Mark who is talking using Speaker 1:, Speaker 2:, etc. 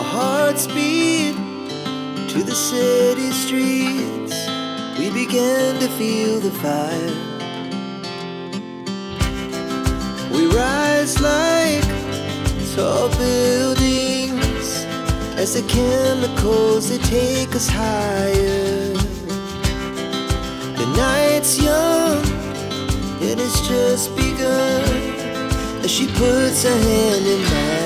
Speaker 1: Our hearts beat to the city streets. We began to feel the fire. We rise like tall buildings as the chemicals, they take us higher. The night's young, it has just begun as she puts her hand in mine.